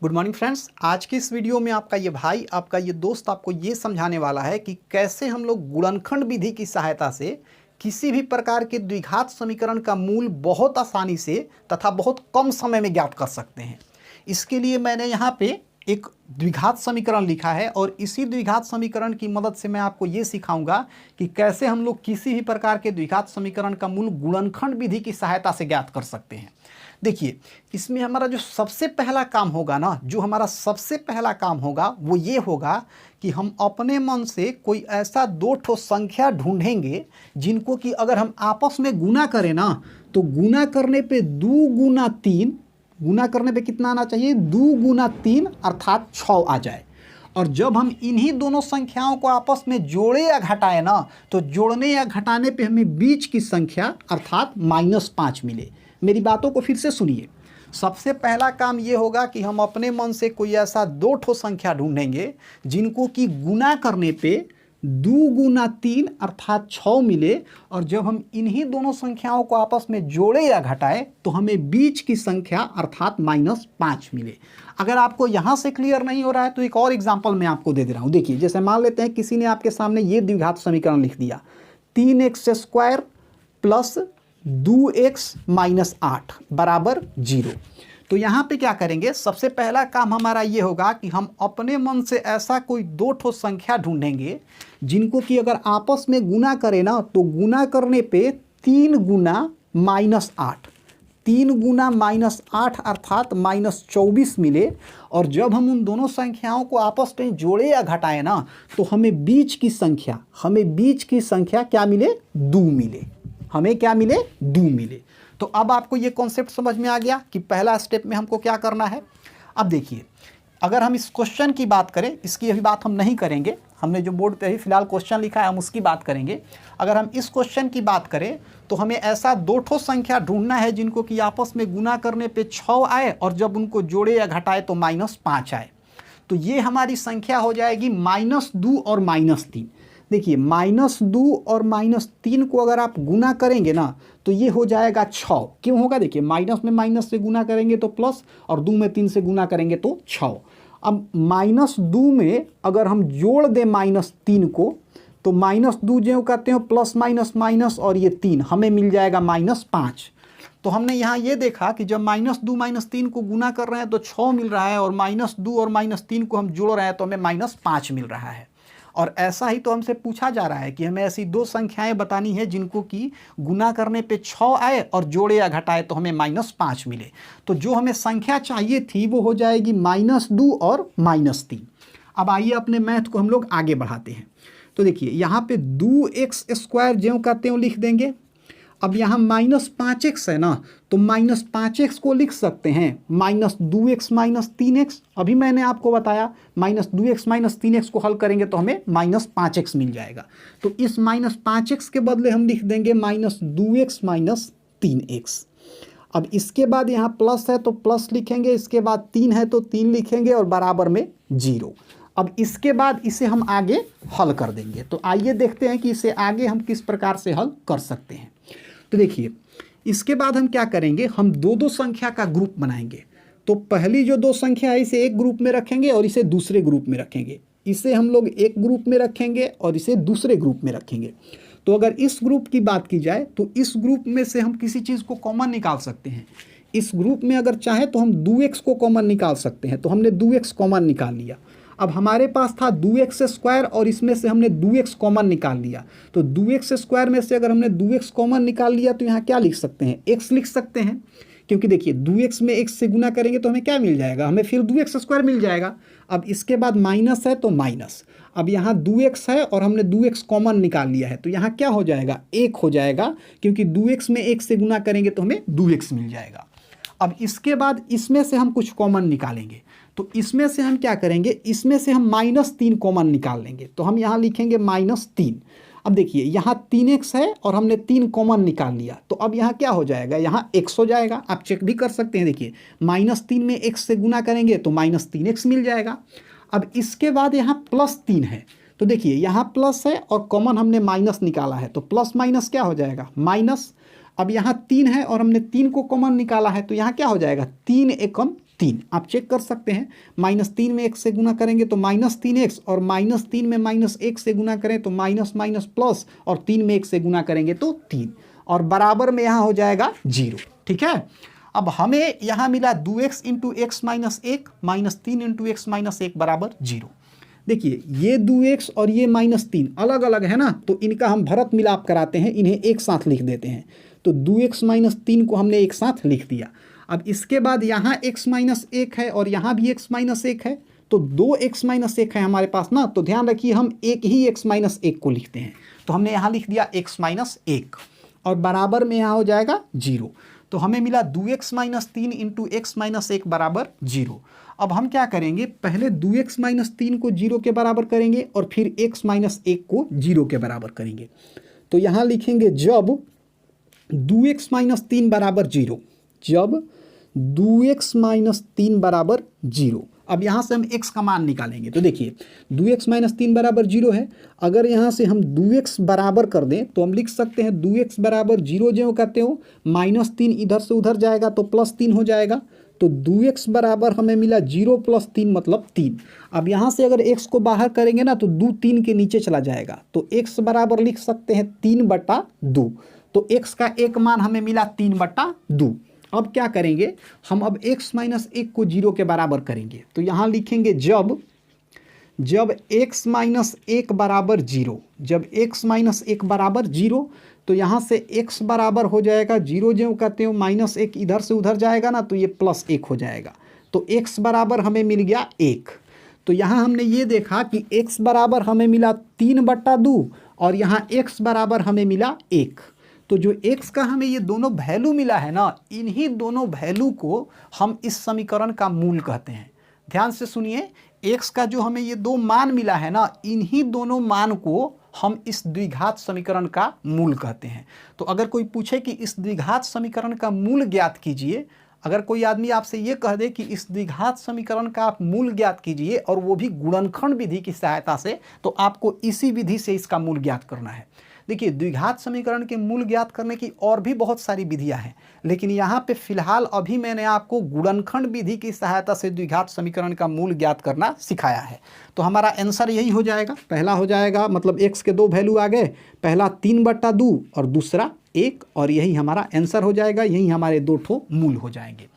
Good morning friends. आज की इस वीडियो में आपका ये भाई, आपका ये दोस्त आपको ये समझाने वाला है कि कैसे हम लोग गुणनखंड विधि की सहायता से किसी भी प्रकार के द्विघात समीकरण का मूल बहुत आसानी से तथा बहुत कम समय में ज्ञात कर सकते हैं। इसके लिए मैंने यहाँ पे एक द्विघात समीकरण लिखा है और इसी द्विघात समीकरण की मदद से मैं आपको ये सिखाऊंगा कि कैसे हम लोग किसी भी प्रकार के द्विघात समीकरण का मूल गुणनखंड विधि की सहायता से ज्ञात कर सकते हैं। देखिए, इसमें हमारा जो सबसे पहला काम होगा वो ये होगा कि हम अपने मन से कोई ऐसा दो ठो संख्या ढूंढेंगे जिनको कि अगर हम आपस में गुना करें ना तो गुना करने पे 2 गुना 3, गुना करने पे कितना आना चाहिए, 2 गुना 3 अर्थात 6 आ जाए। और जब हम इन्हीं दोनों संख्याओं को आपस में जोड़े या घटाएं ना तो जोड़ने या घटाने पे हमें बीच की संख्या अर्थात -5 मिले। मेरी बातों को फिर से सुनिए। सबसे पहला काम ये होगा कि हम अपने मन से कोई ऐसा दो ठो संख्या ढूंढेंगे जिनको कि गुना करने पे 2 गुना 3 अर्थात 6 मिले। और जब हम इन्हीं दोनों संख्याओं को आपस में जोड़े या घटाएं तो हमें बीच की संख्या अर्थात -5 मिले। अगर आपको यहाँ से क्लियर नहीं हो रहा है तो एक और एग्जाम्पल मैं आपको दे रहा हूँ। देखिए, जैसे मान लेते हैं किसी ने आपके सामने ये द्विघात समीकरण लिख दिया, 3x² प्लस 2x - 8 बराबर 0। तो यहाँ पे क्या करेंगे, सबसे पहला काम हमारा ये होगा कि हम अपने मन से ऐसा कोई दो ठो संख्या ढूंढेंगे जिनको कि अगर आपस में गुना करें ना तो गुना करने पे 3 गुना -8, 3 गुना -8 अर्थात -24 मिले। और जब हम उन दोनों संख्याओं को आपस में जोड़े या घटाएं ना तो हमें बीच की संख्या क्या मिले, 2 मिले। हमें क्या मिले, 2 मिले। तो अब आपको ये कॉन्सेप्ट समझ में आ गया कि पहला स्टेप में हमको क्या करना है। अब देखिए, अगर हम इस क्वेश्चन की बात करें, इसकी अभी बात हम नहीं करेंगे, हमने जो बोर्ड पे ही फिलहाल क्वेश्चन लिखा है हम उसकी बात करेंगे। अगर हम इस क्वेश्चन की बात करें तो हमें ऐसा दो ठो संख्या ढूंढना है जिनको कि आपस में गुना करने पे 6 आए और जब उनको जोड़े या घटाए तो -5 आए। तो ये हमारी संख्या हो जाएगी -2 और -3। देखिए, -2 और -3 को अगर आप गुना करेंगे ना तो ये हो जाएगा 6। क्यों होगा, देखिए, माइनस में माइनस से गुना करेंगे तो प्लस और 2 में 3 से गुना करेंगे तो 6। अब -2 में अगर हम जोड़ दें -3 को तो -2 जो कहते हो प्लस माइनस माइनस और ये 3 हमें मिल जाएगा -5। तो हमने यहाँ ये देखा कि जब -2 -3 को गुना कर रहे हैं तो 6 मिल रहा है और -2 और -3 को हम जोड़ रहे हैं तो हमें -5 मिल रहा है। और ऐसा ही तो हमसे पूछा जा रहा है कि हमें ऐसी दो संख्याएं बतानी है जिनको कि गुना करने पे 6 आए और जोड़े या घटाए तो हमें -5 मिले। तो जो हमें संख्या चाहिए थी वो हो जाएगी -2 और -3। अब आइए अपने मैथ को हम लोग आगे बढ़ाते हैं। तो देखिए, यहाँ पे 2x² ज्यों कहते हैं लिख देंगे। अब यहाँ -5x है ना तो -5x को लिख सकते हैं -2x - 3x। अभी मैंने आपको बताया -2x - 3x को हल करेंगे तो हमें -5x मिल जाएगा। तो इस -5x के बदले हम लिख देंगे -2x - 3x। अब इसके बाद यहाँ प्लस है तो प्लस लिखेंगे, इसके बाद 3 है तो 3 लिखेंगे और बराबर में 0। अब इसके बाद इसे हम आगे हल कर देंगे। तो आइए देखते हैं कि इसे आगे हम किस प्रकार से हल कर सकते हैं। तो देखिए, इसके बाद हम क्या करेंगे, हम दो संख्या का ग्रुप बनाएंगे। तो पहली जो 2 संख्या है इसे एक ग्रुप में रखेंगे और इसे दूसरे ग्रुप में रखेंगे। इसे हम लोग एक ग्रुप में रखेंगे और इसे दूसरे ग्रुप में रखेंगे। तो अगर इस ग्रुप की बात की जाए तो इस ग्रुप में से हम किसी चीज़ को कॉमन निकाल सकते हैं। इस ग्रुप में अगर चाहे तो हम 2x को कॉमन निकाल सकते हैं। तो हमने 2x कॉमन निकाल लिया। अब हमारे पास था 2x² और इसमें से हमने 2x कॉमन निकाल लिया। तो 2x² में से अगर हमने 2x कॉमन निकाल लिया तो यहाँ क्या लिख सकते हैं, x लिख सकते हैं। क्योंकि देखिए, 2x में x से गुना करेंगे तो हमें क्या मिल जाएगा, हमें फिर 2x² मिल जाएगा। अब इसके बाद माइनस है तो माइनस। अब यहाँ 2x है और हमने 2x कॉमन निकाल लिया है तो यहाँ क्या हो जाएगा, 1 हो जाएगा। क्योंकि 2x में 1 से गुना करेंगे तो हमें 2x मिल जाएगा। अब इसके बाद इसमें से हम कुछ कॉमन निकालेंगे। तो इसमें से हम क्या करेंगे, इसमें से हम -3 कॉमन निकाल लेंगे। तो हम यहाँ लिखेंगे -3। अब देखिए, यहाँ 3x है और हमने 3 कॉमन निकाल लिया। तो अब यहाँ क्या हो जाएगा, यहाँ x हो जाएगा। आप चेक भी कर सकते हैं। देखिए, -3 में x से गुना करेंगे तो -3x मिल जाएगा। अब इसके बाद यहाँ +3 है। तो देखिए, यहाँ प्लस है और कॉमन हमने माइनस निकाला है तो प्लस माइनस क्या हो जाएगा, माइनस। अब यहाँ 3 है और हमने 3 को कॉमन निकाला है तो यहाँ क्या हो जाएगा, 3 एकम 3। आप चेक कर सकते हैं, -3 में 1 से गुना करेंगे तो -3x, और -3 में -1 से गुना करें तो माइनस माइनस प्लस, और 3 में 1 से गुना करेंगे तो 3, और बराबर में यहाँ हो जाएगा 0। ठीक है, अब हमें यहाँ मिला 2x into x minus 1 -3 into x minus 1 बराबर 0। देखिए ये 2x और ये -3 अलग अलग है ना, तो इनका हम भरत मिलाप कराते हैं, इन्हें एक साथ लिख देते हैं। तो 2x - 3 को हमने एक साथ लिख दिया। अब इसके बाद यहाँ x - 1 है और यहाँ भी x - 1 है, तो 2x - 1 है हमारे पास ना, तो ध्यान रखिए हम एक ही x - 1 को लिखते हैं। तो हमने यहाँ लिख दिया x - 1, और बराबर में यहाँ हो जाएगा 0। तो हमें मिला 2x - 3 इंटू एक्स माइनस 1 बराबर 0। अब हम क्या करेंगे, पहले 2x - 3 को 0 के बराबर करेंगे और फिर x - 1 को 0 के बराबर करेंगे। तो यहाँ लिखेंगे जब 2x - 3 बराबर 0, जब 2x - 3 बराबर 0। अब यहाँ से हम x का मान निकालेंगे। तो देखिए 2x - 3 बराबर 0 है, अगर यहाँ से हम 2x बराबर कर दें तो हम लिख सकते हैं 2x बराबर 0 जो कहते हो, -3 इधर से उधर जाएगा तो +3 हो जाएगा। तो 2x बराबर हमें मिला 0 + 3 मतलब 3। अब यहाँ से अगर x को बाहर करेंगे ना तो 2 3 के नीचे चला जाएगा, तो x बराबर लिख सकते हैं 3/2। तो x का एक मान हमें मिला 3/2। अब क्या करेंगे हम, अब x - 1 को 0 के बराबर करेंगे। तो यहाँ लिखेंगे जब x - 1 बराबर 0, जब x - 1 बराबर 0, तो यहाँ से x बराबर हो जाएगा 0 जो कहते हो, -1 इधर से उधर जाएगा ना तो ये +1 हो जाएगा। तो x बराबर हमें मिल गया 1। तो यहाँ हमने ये देखा कि x बराबर हमें मिला 3/2 और यहाँ x बराबर हमें मिला 1। तो जो x का हमें ये दोनों वैल्यू मिला है ना, इन्हीं दोनों वैल्यू को हम इस समीकरण का मूल कहते हैं। ध्यान से सुनिए, x का जो हमें ये दो मान मिला है ना, इन्हीं दोनों मान को हम इस द्विघात समीकरण का मूल कहते हैं। तो अगर कोई पूछे कि इस द्विघात समीकरण का मूल ज्ञात कीजिए, अगर कोई आदमी आपसे ये कह दे कि इस द्विघात समीकरण का आप मूल ज्ञात कीजिए और वो भी गुणनखंड विधि की सहायता से, तो आपको इसी विधि से इसका मूल ज्ञात करना है। देखिए द्विघात समीकरण के मूल ज्ञात करने की और भी बहुत सारी विधियां हैं, लेकिन यहाँ पे फिलहाल अभी मैंने आपको गुणनखंड विधि की सहायता से द्विघात समीकरण का मूल ज्ञात करना सिखाया है। तो हमारा आंसर यही हो जाएगा, पहला हो जाएगा मतलब x के दो वैल्यू आ गए, पहला 3/2 और दूसरा 1, और यही हमारा आंसर हो जाएगा, यही हमारे दो ठो मूल हो जाएंगे।